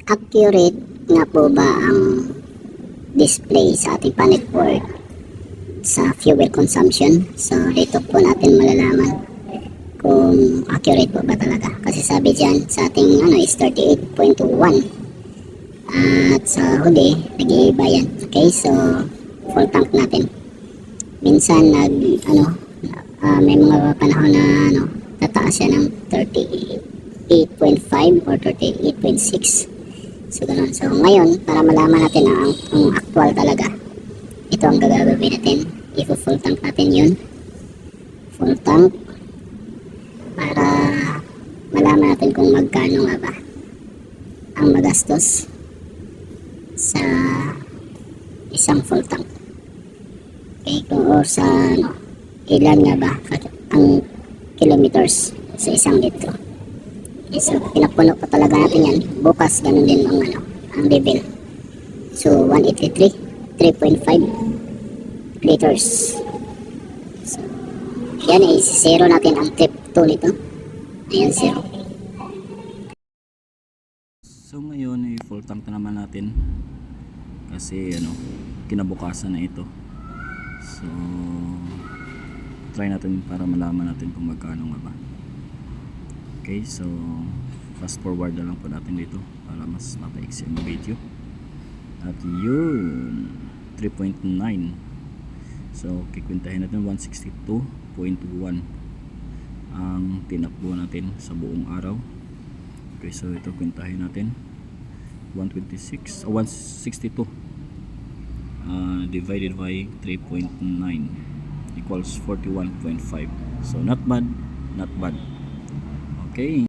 accurate nga po ba ang display sa ating panel port sa fuel consumption? So dito po natin malalaman kung accurate po ba talaga, kasi sabi dyan sa ating is 38.1 at sa huli nag-iiba yan. Okay, so full tank natin. Minsan may mga panahon na tataas siya ng 38.5 or 38.6. So ganun. So ngayon, para malaman natin ang actual talaga, ito ang gagawin natin. I-full tank natin yun. Full tank. Para malaman natin kung magkano nga ba ang magastos sa isang full tank. Okay, or sa ilan nga ba ang kilometers sa isang litro. Okay, so pinapuno pa talaga natin yan. Bukas ganun din ang level. So 183, 3.5 liters. So yan, zero natin ang trip 2 nito. Ayan, zero. So ngayon full tank na naman natin kasi kinabukasan na ito. So try natin para malaman natin kung magkano nga ba. Okay, so fast forward na lang po natin dito para mas mapaiksi ang video. At yun, 3.9. So kikwintahin natin 162.1 ang tinakbo natin sa buong araw. Okay, so ito kwintahin natin 162 divided by 3.9 equals 41.5. So not bad, not bad. Okay.